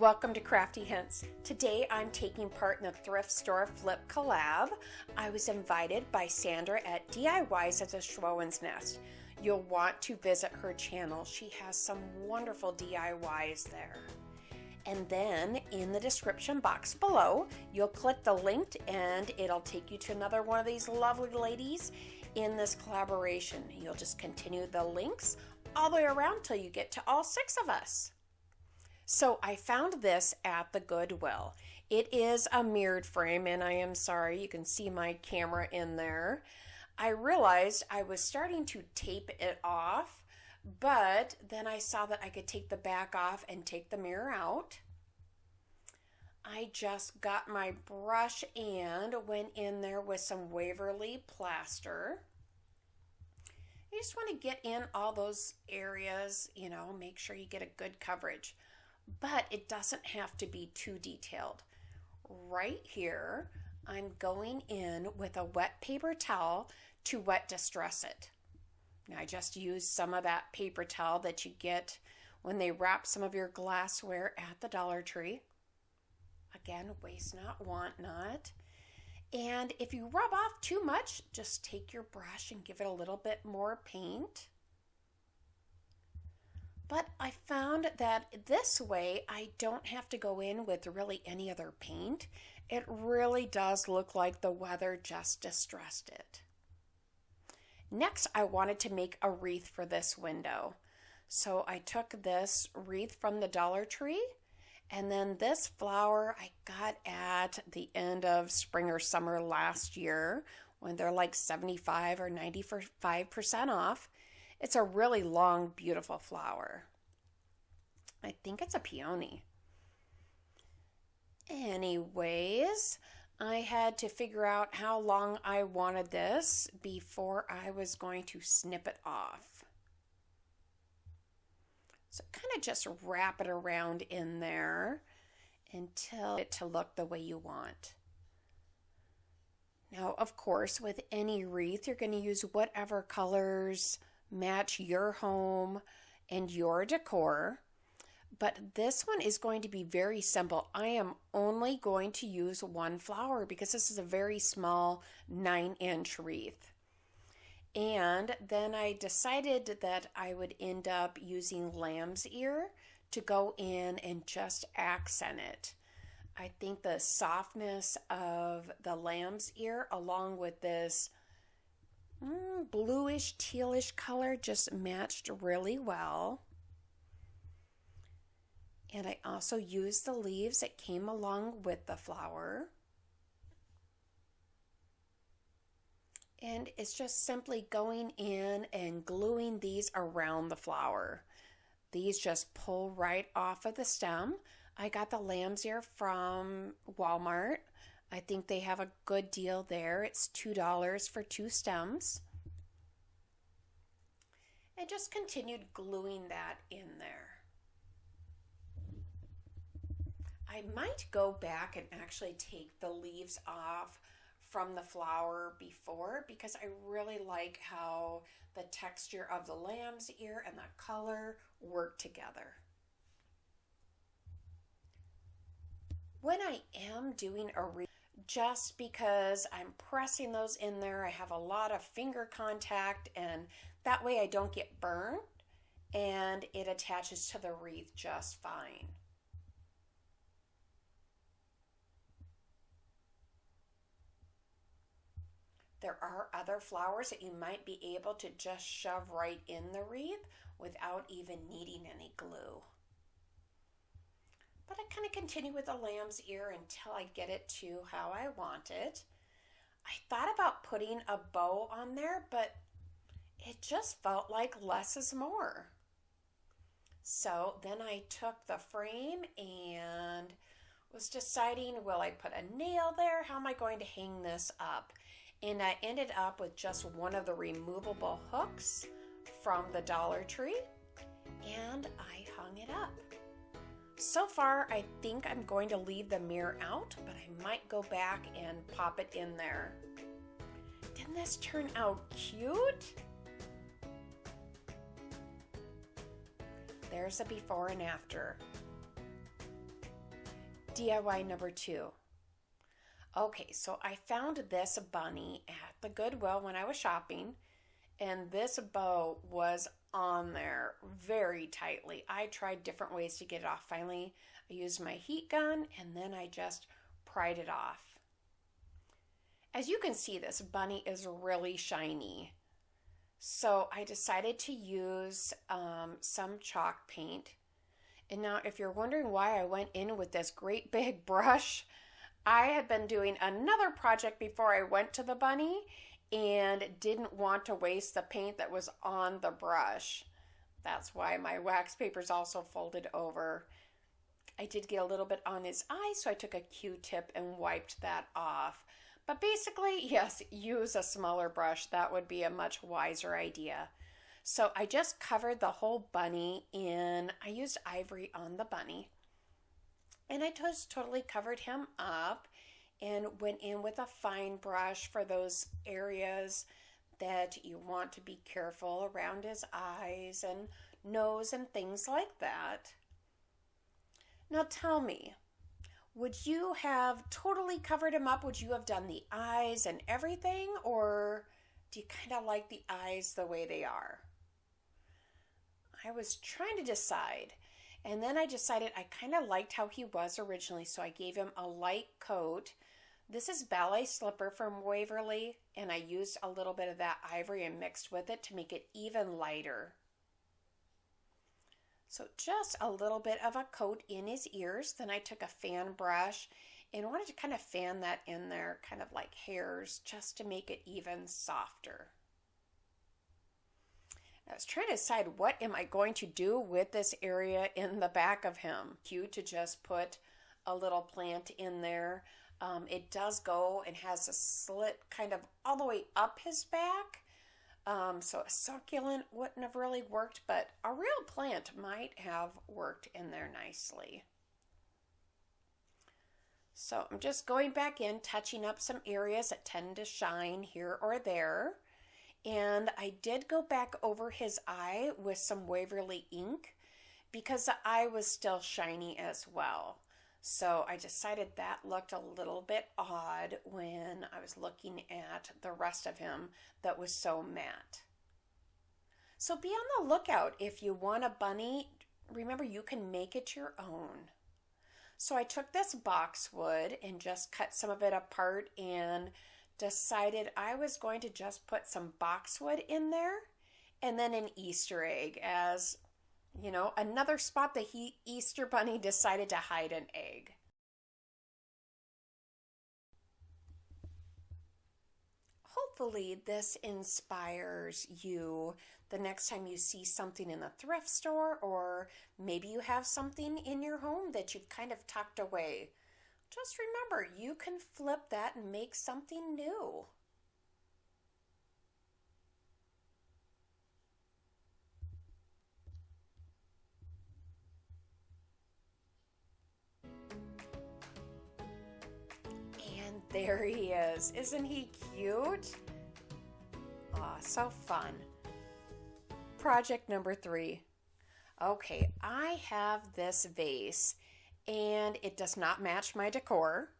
Welcome to Crafty Hints. Today I'm taking part in the thrift store flip collab. I was invited by Sandra at DIYS as a Schwowin's Nest. You'll want to visit her channel. She has some wonderful DIYs there. And then in the description box below, you'll click the link and it'll take you to another one of these lovely ladies in this collaboration. You'll just continue the links all the way around till you get to all 6 of us. So I found this at the Goodwill. It is a mirrored frame, and I am sorry, you can see my camera in there. I realized I was starting to tape it off, but then I saw that I could take the back off and take the mirror out. I just got my brush and went in there with some Waverly plaster. You just want to get in all those areas, you know, make sure you get a good coverage. But it doesn't have to be too detailed. Right here, I'm going in with a wet paper towel to wet distress it. Now, I just used some of that paper towel that you get when they wrap some of your glassware at the Dollar Tree. Again, waste not, want not. And if you rub off too much, just take your brush and give it a little bit more paint. But I found that this way I don't have to go in with really any other paint. It really does look like the weather just distressed it. Next, I wanted to make a wreath for this window. So I took this wreath from the Dollar Tree, and then this flower I got at the end of spring or summer last year when they're like 75 or 95% off. It's a really long, beautiful flower. I think it's a peony. Anyways, I had to figure out how long I wanted this before I was going to snip it off. So kind of just wrap it around in there until it to look the way you want. Now, of course, with any wreath, you're going to use whatever colors match your home and your decor, but this one is going to be very simple. I am only going to use one flower because this is a very small 9-inch wreath. And then I decided that I would end up using lamb's ear to go in and just accent it. I think the softness of the lamb's ear along with this bluish, tealish color just matched really well. And I also used the leaves that came along with the flower. And it's just simply going in and gluing these around the flower. These just pull right off of the stem. I got the lamb's ear from Walmart. I think they have a good deal there. It's $2 for 2 stems. And just continued gluing that in there. I might go back and actually take the leaves off from the flower before because I really like how the texture of the lamb's ear and the color work together. When I am doing a wreath, just because I'm pressing those in there, I have a lot of finger contact, and that way I don't get burned and it attaches to the wreath just fine. There are other flowers that you might be able to just shove right in the wreath without even needing any glue. But I kind of continue with the lamb's ear until I get it to how I want it. I thought about putting a bow on there, but it just felt like less is more. So then I took the frame and was deciding, will I put a nail there? How am I going to hang this up? And I ended up with just one of the removable hooks from the Dollar Tree, and I hung it up. So far, I think I'm going to leave the mirror out, but I might go back and pop it in there. Didn't this turn out cute? There's a before and after. DIY number 2. Okay, so I found this bunny at the Goodwill when I was shopping, and this bow was on there very tightly. I tried different ways to get it off. Finally, I used my heat gun, and then I just pried it off. As you can see, this bunny is really shiny. So I decided to use some chalk paint. And now if you're wondering why I went in with this great big brush, I had been doing another project before I went to the bunny and didn't want to waste the paint that was on the brush. That's why my wax paper is also folded over. I did get a little bit on his eye, so I took a Q-tip and wiped that off. But basically, yes, use a smaller brush. That would be a much wiser idea. So I just covered the whole bunny in, I used ivory on the bunny. And I just totally covered him up and went in with a fine brush for those areas that you want to be careful around his eyes and nose and things like that. Now tell me, would you have totally covered him up? Would you have done the eyes and everything? Or do you kind of like the eyes the way they are? I was trying to decide. And then I decided I kind of liked how he was originally, so I gave him a light coat. This is ballet slipper from Waverly, and I used a little bit of that ivory and mixed with it to make it even lighter. So just a little bit of a coat in his ears. Then I took a fan brush and wanted to kind of fan that in there, kind of like hairs, just to make it even softer. I was trying to decide what am I going to do with this area in the back of him. Cute to just put a little plant in there. It does go and has a slit kind of all the way up his back. So a succulent wouldn't have really worked, but a real plant might have worked in there nicely. So I'm just going back in, touching up some areas that tend to shine here or there. And I did go back over his eye with some Waverly ink because the eye was still shiny as well. So I decided that looked a little bit odd when I was looking at the rest of him that was so matte. So be on the lookout if you want a bunny. Remember, you can make it your own. So I took this boxwood and just cut some of it apart and decided I was going to just put some boxwood in there and then an Easter egg as, you know, another spot the Easter bunny decided to hide an egg. Hopefully this inspires you the next time you see something in the thrift store, or maybe you have something in your home that you've kind of tucked away. Just remember, you can flip that and make something new. And there he is. Isn't he cute? Aw, so fun. Project number 3. Okay, I have this vase and it does not match my decor,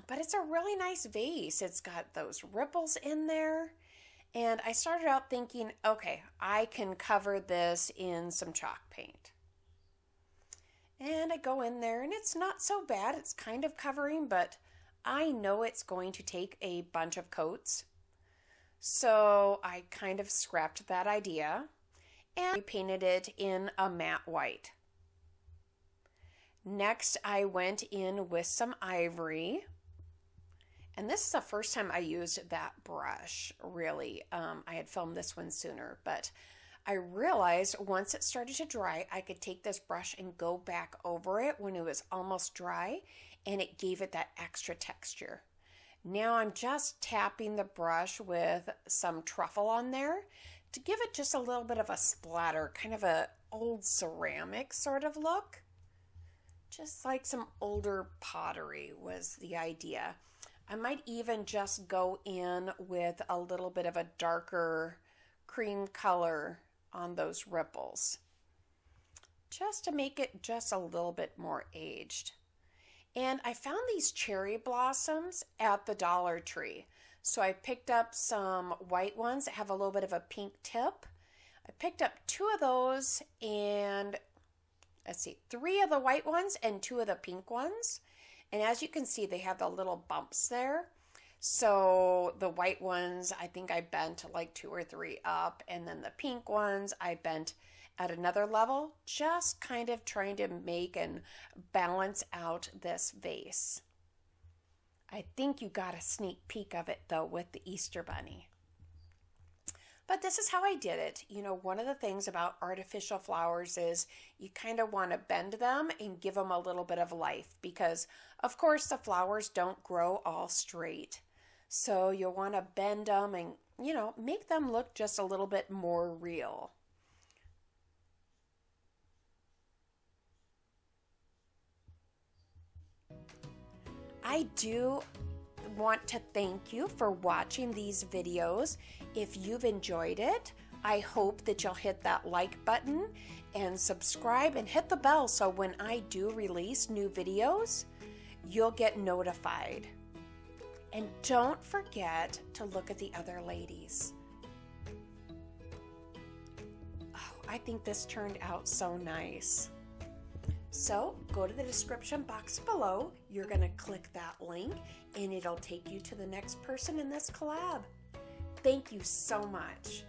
but it's a really nice vase. It's got those ripples in there, and I started out thinking, okay, I can cover this in some chalk paint. And I go in there and it's not so bad. It's kind of covering, but I know it's going to take a bunch of coats. So I kind of scrapped that idea and I painted it in a matte white. Next, I went in with some ivory, and this is the first time I used that brush, really. I had filmed this one sooner, but I realized once it started to dry, I could take this brush and go back over it when it was almost dry, and it gave it that extra texture. Now I'm just tapping the brush with some truffle on there to give it just a little bit of a splatter, kind of a old ceramic sort of look. Just like some older pottery was the idea. I might even just go in with a little bit of a darker cream color on those ripples, just to make it just a little bit more aged. And I found these cherry blossoms at the Dollar Tree. So I picked up some white ones that have a little bit of a pink tip. I picked up 2 of those and let's see, 3 of the white ones and 2 of the pink ones. And as you can see, they have the little bumps there. So the white ones, I think I bent like 2 or 3 up, and then the pink ones I bent at another level, just kind of trying to make and balance out this vase. I think you got a sneak peek of it though with the Easter Bunny. But this is how I did it. You know, one of the things about artificial flowers is you kind of want to bend them and give them a little bit of life because, of course, the flowers don't grow all straight. So you'll want to bend them and, you know, make them look just a little bit more real. I do want to thank you for watching these videos. If you've enjoyed it, I hope that you'll hit that like button and subscribe and hit the bell so when I do release new videos, you'll get notified. And don't forget to look at the other ladies. Oh, I think this turned out so nice. So go to the description box below. You're going to click that link and it'll take you to the next person in this collab. Thank you so much.